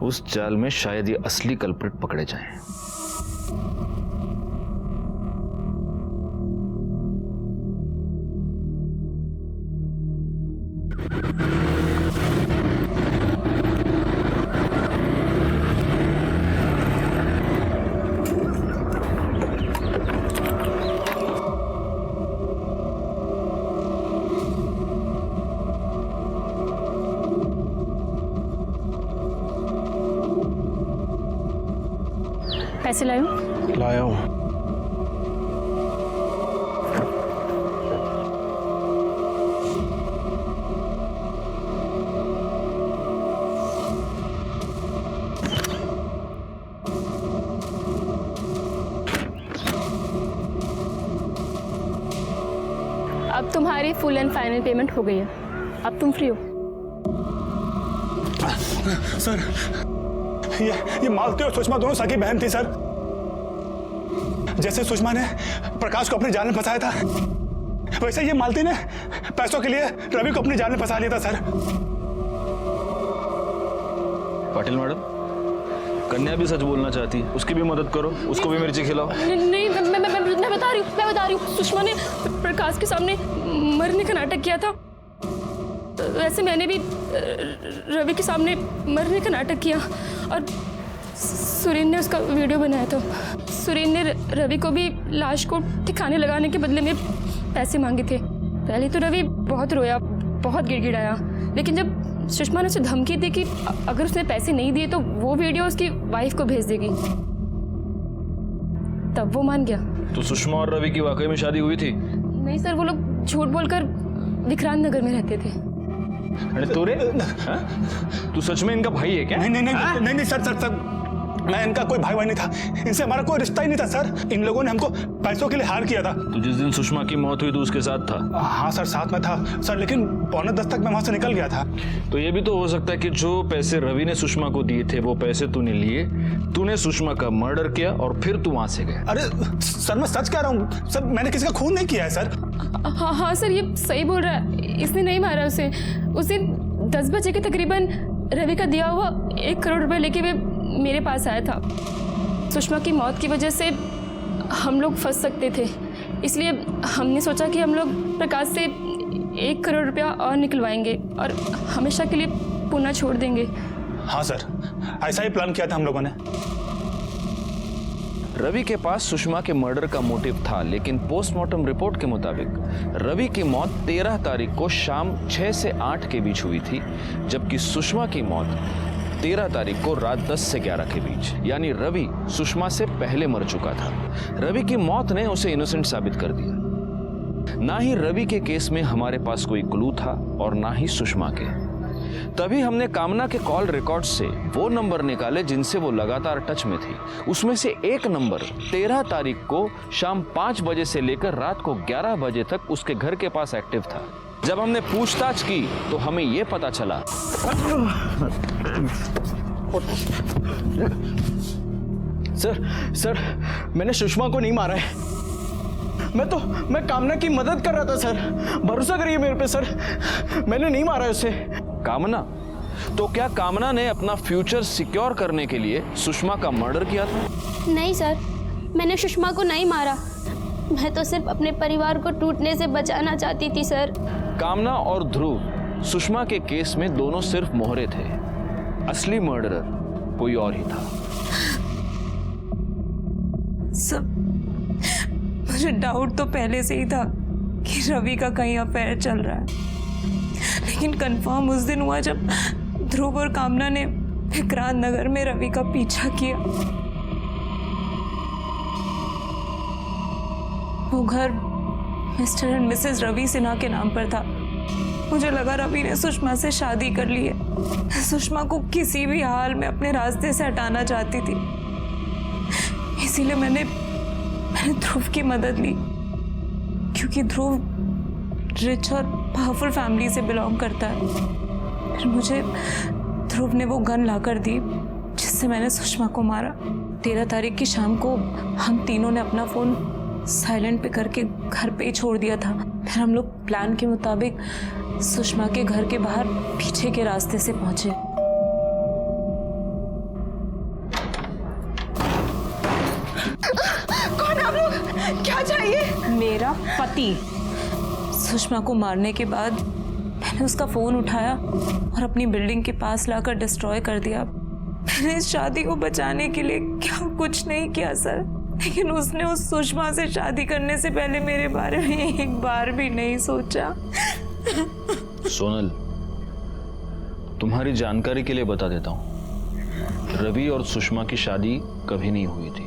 S10: उस जाल में शायद ये असली कल्प्रिट पकड़े जाएं।
S3: पैसे लायो?
S13: लाया हूँ।
S3: अब तुम्हारी फुल एंड फाइनल पेमेंट हो गई है, अब तुम फ्री हो।
S9: सर, ये मालती और सुषमा दोनों सगी बहन थी सर। जैसे सुषमा ने प्रकाश को अपने जाल में फंसाया था, वैसे ये मालती ने पैसों के लिए रवि को अपने जाल में फंसा लिया था सर।
S10: पाटिल मैडम, कन्या भी सच बोलना चाहती, उसकी भी मदद करो, उसको भी मिर्ची खिलाओ।
S3: नहीं, मैं बता रही हूँ। सुषमा ने प्रकाश के सामने मरने का नाटक किया था।
S19: वैसे मैंने भी रवि के सामने मरने का नाटक किया और सुरेंद्र ने उसका वीडियो बनाया था। सुरेंद्र ने रवि को भी लाश को ठिकाने लगाने के बदले में पैसे मांगे थे। पहले तो रवि बहुत रोया, बहुत गिड़गिड़ाया, लेकिन जब सुषमा ने उसे धमकी दी कि अगर उसने पैसे नहीं दिए तो वो वीडियो उसकी वाइफ को भेज देगी, तब वो मान गया।
S10: तो सुषमा और रवि की वाकई में शादी हुई थी?
S19: नहीं सर, वो लोग झूठ बोलकर विक्रांत नगर में रहते थे।
S10: अरे तू सच में इनका भाई है क्या?
S9: नहीं सर, मैं इनका कोई भाई नहीं था, इनसे हमारा कोई रिश्ता ही नहीं था सर। इन लोगों ने हमको पैसों के लिए हार किया था।
S10: तो जिस दिन सुषमा की मौत हुई तो उसके साथ था?
S9: हाँ सर, साथ में था सर, लेकिन 9:45 तक मैं वहां से निकल गया था।
S10: तो ये भी तो हो सकता है कि जो पैसे रवि ने सुषमा को दिए थे वो पैसे तूने लिए, तूने सुषमा का मर्डर किया और फिर तू वहां से गया।
S9: अरे सर, मैं सच कह रहा हूँ सर, मैंने किसी का खून नहीं किया है सर।
S19: हाँ सर, ये सही बोल रहा है, इसने नहीं मारा उसे। उसे 10 बजे के तकरीबन रवि का दिया हुआ 1 करोड़ रुपए लेके वे मेरे पास आया था। सुषमा की मौत की वजह से हम लोग फंस सकते थे, इसलिए हमने सोचा कि हम लोग प्रकाश से 1 करोड़ रुपया और निकलवाएंगे और हमेशा के लिए पुणे छोड़ देंगे।
S9: हाँ सर, ऐसा ही प्लान किया था हम लोगों ने।
S10: रवि के पास सुषमा के मर्डर का मोटिव था, लेकिन पोस्टमार्टम रिपोर्ट के मुताबिक रवि की मौत 13 तारीख को शाम 6 से 8 के बीच हुई थी, जबकि सुषमा की मौत 13 तारीख को रात 10 से 11 के बीच, यानी रवि सुषमा से पहले मर चुका था। रवि की मौत ने उसे इनोसेंट साबित कर दिया। ना ही रवि के केस में हमारे पास कोई क्लू था और ना ही सुषमा के। तभी हमने कामना के कॉल रिकॉर्ड से वो नंबर निकाले जिनसे वो लगातार टच में थी। उसमें से एक नंबर 13 तारीख को शाम 5 बजे से लेकर रात को 11 बजे तक उसके घर के पास एक्टिव था। जब हमने पूछताछ की तो हमें ये पता चला।
S12: सर, मैंने सुषमा को नहीं मारा है। मैं कामना की मदद कर रहा था सर, भरोसा करिए मेरे पे सर, मैंने नहीं मारा उसे।
S10: कामना? तो क्या कामना ने अपना फ्यूचर सिक्योर करने के लिए सुषमा का मर्डर किया था?
S3: नहीं सर, मैंने सुषमा को नहीं मारा, मैं तो सिर्फ अपने परिवार को टूटने से बचाना चाहती थी सर।
S10: कामना और ध्रुव सुषमा के केस में दोनों सिर्फ मोहरे थे, असली मर्डरर कोई और ही था।
S6: सब मुझे डाउट तो पहले से ही था कि रवि का कहीं अफेयर चल रहा है, लेकिन कंफर्म उस दिन हुआ जब ध्रुव और कामना ने विक्रांत नगर में रवि का पीछा किया। वो घर Mr and Mrs Ravi Sinha के नाम पर था। मुझे लगा रवि ने सुषमा से शादी कर ली है। सुषमा को किसी भी हाल में अपने रास्ते से हटाना चाहती थी, इसीलिए मैंने ध्रुव की मदद ली, क्योंकि ध्रुव रिच और पावरफुल फैमिली से बिलोंग करता है। फिर मुझे ध्रुव ने वो गन लाकर दी जिससे मैंने सुषमा को मारा। 13 तारीख की शाम को हम तीनों ने अपना फोन साइलेंट पे करके घर पे ही छोड़ दिया था। फिर हम लोग प्लान के मुताबिक सुषमा के घर के बाहर पीछे के रास्ते से पहुंचे।
S4: कौन आप लोग? क्या चाहिए?
S6: मेरा पति। सुषमा को मारने के बाद मैंने उसका फोन उठाया और अपनी बिल्डिंग के पास लाकर डिस्ट्रॉय कर दिया। मैंने इस शादी को बचाने के लिए क्या कुछ नहीं किया सर, लेकिन उसने उस सुषमा से शादी करने से पहले मेरे बारे में एक बार भी नहीं सोचा।
S10: सोनल, तुम्हारी जानकारी के लिए बता देता हूं, रवि और सुषमा की शादी कभी नहीं हुई थी।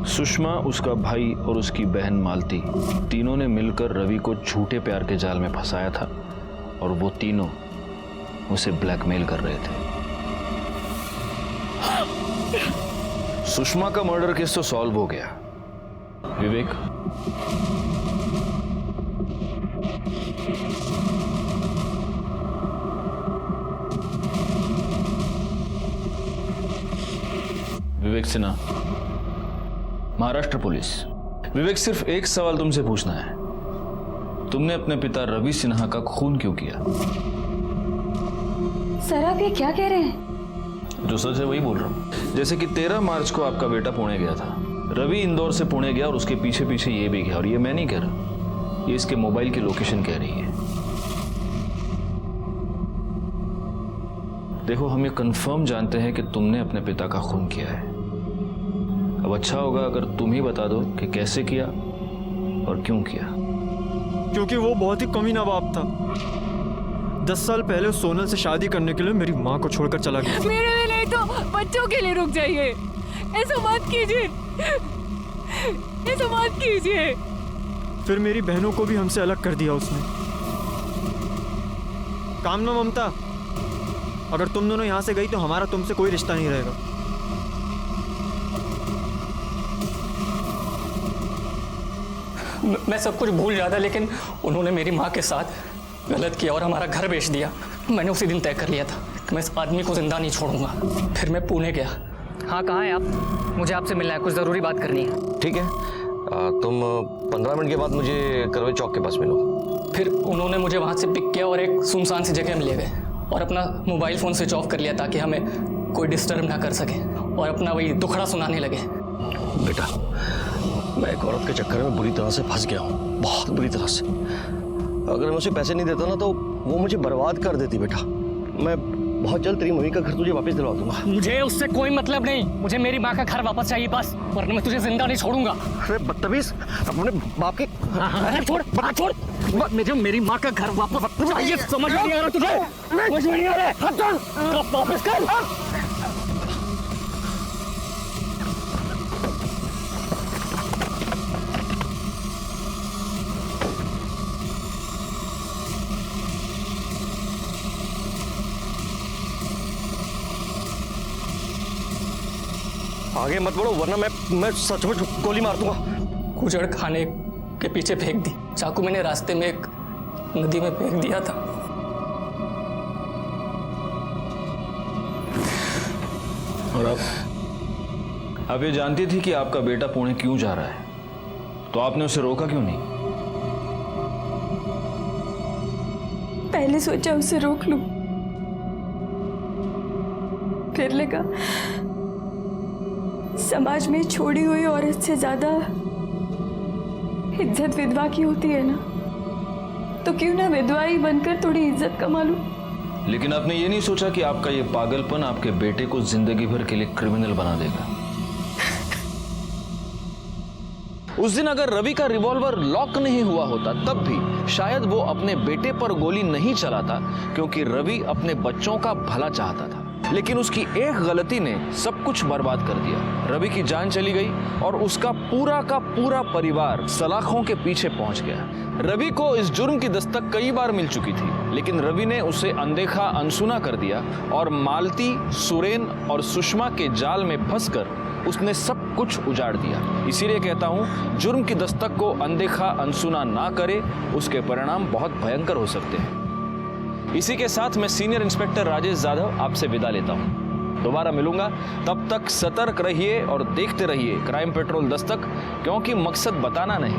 S10: सुषमा, उसका भाई और उसकी बहन मालती, तीनों ने मिलकर रवि को झूठे प्यार के जाल में फंसाया था और वो तीनों उसे ब्लैकमेल कर रहे थे। सुषमा का मर्डर केस तो सॉल्व हो गया। विवेक, विवेक सिन्हा, महाराष्ट्र पुलिस। विवेक, सिर्फ एक सवाल तुमसे पूछना है, तुमने अपने पिता रवि सिन्हा का खून क्यों किया?
S7: सर आप ये क्या कह रहे हैं?
S10: जो सच है वही बोल रहा हूं। जैसे कि 13 मार्च को आपका बेटा पुणे गया था, रवि इंदौर से पुणे गया और उसके पीछे पीछे ये भी गया, और ये मैं नहीं कह रहा, ये इसके मोबाइल की लोकेशन कह रही है। देखो, हम ये कंफर्म जानते हैं कि तुमने अपने पिता का खून किया है। अब अच्छा होगा अगर तुम ही बता दो कि कैसे किया और क्यों किया।
S12: क्योंकि वो बहुत ही कमीना बाप था। 10 साल पहले सोनल से शादी करने के लिए मेरी माँ को छोड़कर चला गया।
S1: मेरे लिए नहीं तो बच्चों के लिए रुक जाइए। ऐसा मत कीजिए, ऐसा मत कीजिए।
S12: फिर मेरी बहनों को भी हमसे अलग कर दिया उसने। कामना ममता, अगर तुम दोनों यहाँ से गई तो हमारा तुमसे कोई रिश्ता नहीं रहेगा।
S20: मैं सब कुछ भूल जाता, लेकिन उन्होंने मेरी माँ के साथ गलत किया और हमारा घर बेच दिया। मैंने उसी दिन तय कर लिया था कि मैं इस आदमी को जिंदा नहीं छोड़ूंगा। फिर मैं पुणे गया।
S21: हाँ, कहाँ हैं आप? मुझे आपसे मिलना है, कुछ ज़रूरी बात करनी है।
S5: ठीक है, तुम 15 मिनट के बाद मुझे करवे चौक के पास मिलो।
S20: फिर उन्होंने मुझे वहाँ से पिक किया और एक सुनसान सी जगह में ले गए और अपना मोबाइल फ़ोन स्विच ऑफ कर लिया ताकि हमें कोई डिस्टर्ब ना कर सके, और अपना वही दुखड़ा सुनाने लगे।
S5: बेटा, मैं एक औरत के चक्कर में बुरी तरह से फंस गया हूँ, बहुत बुरी तरह से। अगर मैं उसे पैसे नहीं देता ना तो वो मुझे बर्बाद कर देती। बेटा, मैं बहुत जल्द तेरी मम्मी का घर तुझे वापस दिलवा दूंगा।
S20: मुझे उससे कोई मतलब नहीं, मुझे मेरी माँ का घर वापस चाहिए बस, वरना मैं तुझे जिंदा नहीं छोड़ूंगा।
S5: अरे बदतमीज, अपने बाप के
S20: छोड़, मुझे मेरी माँ का घर वापस चाहिए। समझ नहीं आ रहा तुझे? समझ नहीं आ रहा? वापस कर।
S5: आगे मत बढ़ो वरना मैं सचमुच गोली मार दूंगा।
S20: कुचड़ खाने के पीछे फेंक दी। चाकू मैंने रास्ते में एक नदी में फेंक दिया था।
S10: और अब ये जानती थी कि आपका बेटा पुणे क्यों जा रहा है, तो आपने उसे रोका क्यों नहीं?
S7: पहले सोचा उसे रोक लूं, फिर लगा समाज में छोड़ी हुई औरत से ज्यादा इज्जत विधवा की होती है ना, तो क्यों ना विधवा ही बनकर थोड़ी इज्जत कमा लूं।
S10: लेकिन आपने ये नहीं सोचा कि आपका ये पागलपन आपके बेटे को जिंदगी भर के लिए क्रिमिनल बना देगा। उस दिन अगर रवि का रिवॉल्वर लॉक नहीं हुआ होता तब भी शायद वो अपने बेटे पर गोली नहीं चलाता, क्योंकि रवि अपने बच्चों का भला चाहता था। लेकिन उसकी एक गलती ने सब कुछ बर्बाद कर दिया। रवि की जान चली गई और उसका पूरा का पूरा परिवार सलाखों के पीछे पहुंच गया। रवि को इस जुर्म की दस्तक कई बार मिल चुकी थी, लेकिन रवि ने उसे अनदेखा अनसुना कर दिया और मालती, सुरेन और सुषमा के जाल में फंसकर उसने सब कुछ उजाड़ दिया। इसीलिए कहता हूं, जुर्म की दस्तक को अनदेखा अनसुना ना करे, उसके परिणाम बहुत भयंकर हो सकते हैं। इसी के साथ मैं सीनियर इंस्पेक्टर राजेश जाधव आपसे विदा लेता हूं। दोबारा मिलूंगा, तब तक सतर्क रहिए और देखते रहिए क्राइम पेट्रोल दस्तक, क्योंकि मकसद बताना नहीं,